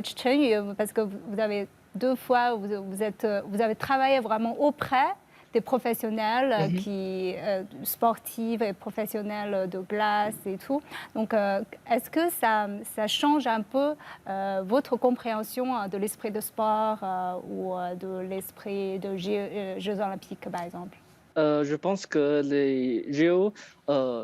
Chen, parce que vous avez deux fois, vous avez travaillé vraiment auprès des professionnels sportifs et professionnels de glace et tout. Donc, est-ce que ça change un peu votre compréhension de l'esprit de sport ou de l'esprit de Jeux olympiques, par exemple? Je pense que les JO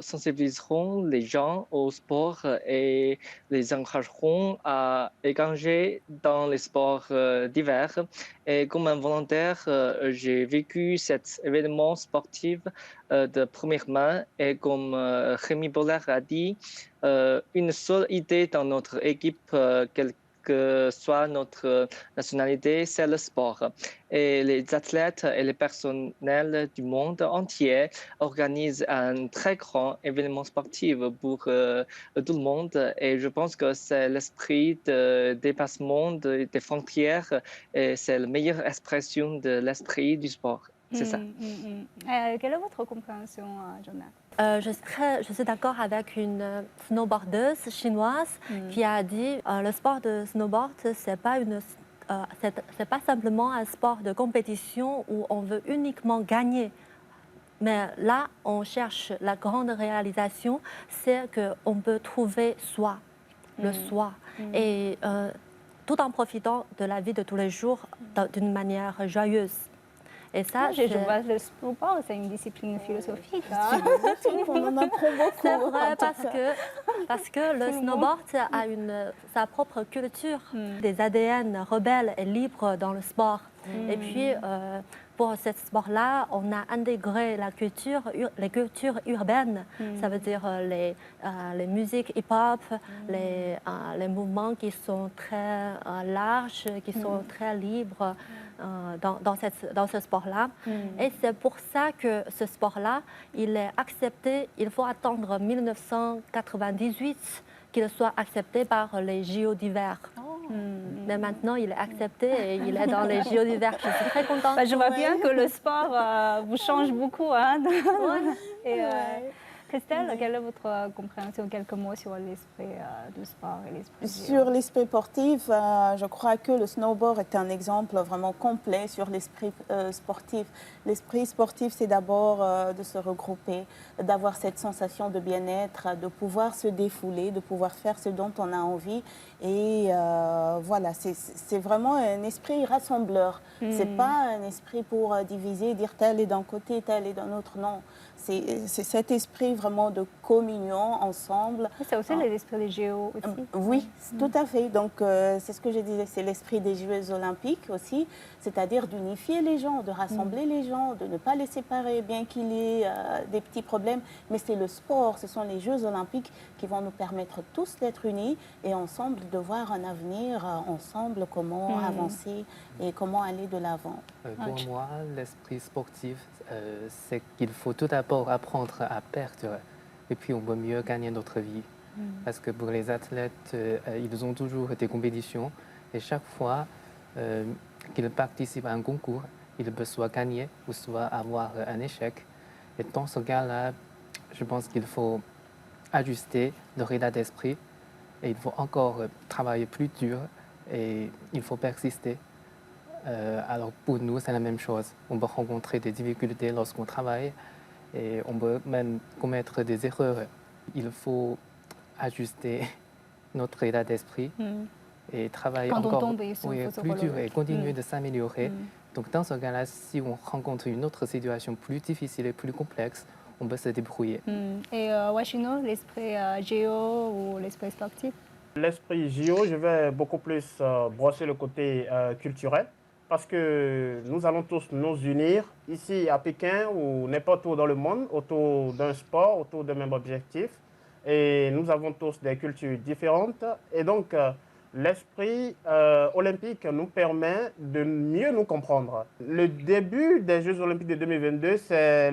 sensibiliseront les gens au sport et les encourageront à éganger dans les sports divers. Et comme un volontaire, j'ai vécu cet événement sportif de première main. Et comme Rémi Boller a dit, une seule idée dans notre équipe, quelle que soit notre nationalité, c'est le sport. Et les athlètes et les personnels du monde entier organisent un très grand événement sportif pour tout le monde. Et je pense que c'est l'esprit de dépassement des frontières et c'est la meilleure expression de l'esprit du sport. C'est ça. Quelle est votre compréhension, Jonathan? Je suis d'accord avec une snowboardeuse chinoise qui a dit le sport de snowboard, c'est pas simplement un sport de compétition où on veut uniquement gagner. Mais là, on cherche la grande réalisation, c'est qu'on peut trouver soi, le soi. Et tout en profitant de la vie de tous les jours d'une manière joyeuse. Et ça, Je vois le snowboard, c'est une discipline philosophique. On en apprend beaucoup. C'est vrai parce que le snowboard a sa propre culture, des ADN rebelles et libres dans le sport. Et puis, pour ce sport-là, on a intégré les cultures urbaines. Ça veut dire les musiques hip-hop, les mouvements qui sont très larges, qui sont très libres dans ce sport-là. Et c'est pour ça que ce sport-là, il est accepté, il faut attendre 1998 qu'il soit accepté par les JO d'hiver. Mais maintenant, il est accepté et il est dans les JO d'hiver. Je suis très contente. Je vois bien que le sport vous change beaucoup. Hein. Christelle, quelle est votre compréhension, quelques mots sur l'esprit du sport et l'esprit Sur l'esprit sportif, je crois que le snowboard est un exemple vraiment complet sur l'esprit sportif. L'esprit sportif, c'est d'abord de se regrouper, d'avoir cette sensation de bien-être, de pouvoir se défouler, de pouvoir faire ce dont on a envie. Et voilà, c'est vraiment un esprit rassembleur. C'est pas un esprit pour diviser, dire tel est d'un côté, tel est d'un autre. Non, c'est cet esprit vraiment de communion ensemble. C'est aussi l'esprit des JO aussi. Oui, tout à fait. Donc, c'est ce que je disais, c'est l'esprit des Jeux olympiques aussi, c'est-à-dire d'unifier les gens, de rassembler les gens, de ne pas les séparer, bien qu'il y ait des petits problèmes. Mais c'est le sport, ce sont les Jeux olympiques qui vont nous permettre tous d'être unis et ensemble de voir un avenir ensemble, comment avancer et comment aller de l'avant. Pour moi, l'esprit sportif, c'est qu'il faut tout d'abord apprendre à perdre et puis on peut mieux gagner notre vie. Parce que pour les athlètes, ils ont toujours des compétitions et chaque fois qu'ils participent à un concours, ils peuvent soit gagner ou soit avoir un échec. Et dans ce cas-là, je pense qu'il faut ajuster leur état d'esprit et il faut encore travailler plus dur et il faut persister. Alors pour nous, c'est la même chose. On peut rencontrer des difficultés lorsqu'on travaille et on peut même commettre des erreurs. Il faut ajuster notre état d'esprit et travailler encore plus dur et continuer de s'améliorer. Donc dans ce cas-là, si on rencontre une autre situation plus difficile et plus complexe, on peut se débrouiller. Et Washino, l'esprit géo ou l'esprit sportif? L'esprit JO, je vais beaucoup plus brosser le côté culturel parce que nous allons tous nous unir ici à Pékin ou n'importe où dans le monde autour d'un sport, autour d'un même objectif. Et nous avons tous des cultures différentes. Et donc, l'esprit olympique nous permet de mieux nous comprendre. Le début des Jeux olympiques de 2022, c'est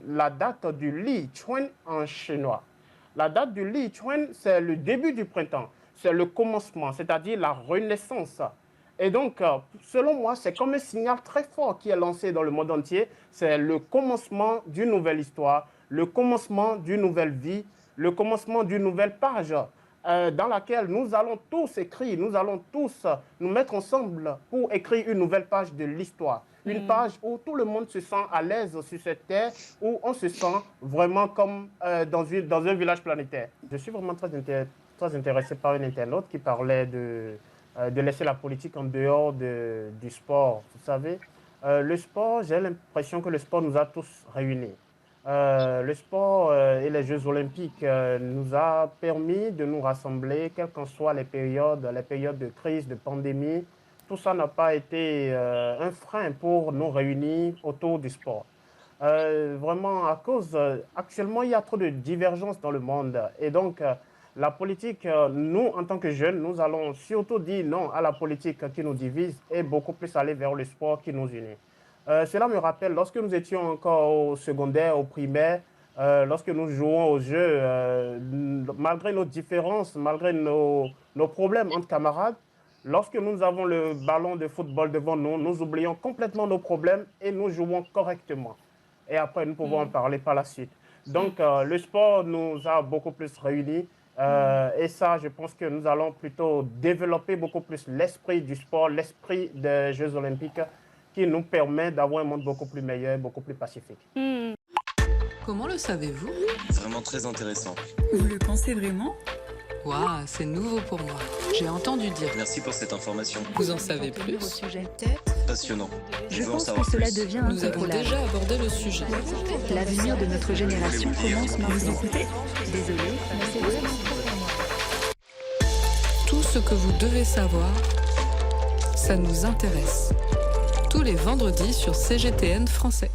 la date du Li Chuan en chinois. La date du Li Chuan, c'est le début du printemps. C'est le commencement, c'est-à-dire la renaissance. Et donc, selon moi, c'est comme un signal très fort qui est lancé dans le monde entier. C'est le commencement d'une nouvelle histoire, le commencement d'une nouvelle vie, le commencement d'une nouvelle page dans laquelle nous allons tous écrire, nous allons tous nous mettre ensemble pour écrire une nouvelle page de l'histoire. Une page où tout le monde se sent à l'aise sur cette terre, où on se sent vraiment comme dans un village planétaire. Je suis vraiment très intéressé par une internaute qui parlait de laisser la politique en dehors du sport. Vous savez, le sport, j'ai l'impression que le sport nous a tous réunis. Le sport et les Jeux olympiques nous a permis de nous rassembler, quelles qu'en soient les périodes de crise, de pandémie. Tout ça n'a pas été un frein pour nous réunir autour du sport. Vraiment, actuellement, il y a trop de divergences dans le monde. Et donc, la politique, nous, en tant que jeunes, nous allons surtout dire non à la politique qui nous divise et beaucoup plus aller vers le sport qui nous unit. Cela me rappelle, lorsque nous étions encore au secondaire, au primaire, lorsque nous jouons aux jeux, malgré nos différences, malgré nos problèmes entre camarades, lorsque nous avons le ballon de football devant nous, nous oublions complètement nos problèmes et nous jouons correctement. Et après, nous pouvons en parler par la suite. Donc, le sport nous a beaucoup plus réunis. Et ça, je pense que nous allons plutôt développer beaucoup plus l'esprit du sport, l'esprit des Jeux olympiques, qui nous permet d'avoir un monde beaucoup plus meilleur, beaucoup plus pacifique. Comment le savez-vous? Vraiment très intéressant. Vous le pensez vraiment? Waouh, c'est nouveau pour moi. J'ai entendu dire. Merci pour cette information. Vous en savez plus? Passionnant. Je pense que cela devient Nous avons déjà abordé le sujet. L'avenir de notre génération commence maintenant. Vous écoutez? Désolée, mais c'est vraiment trop pour moi. Tout ce que vous devez savoir, ça nous intéresse. Tous les vendredis sur CGTN français.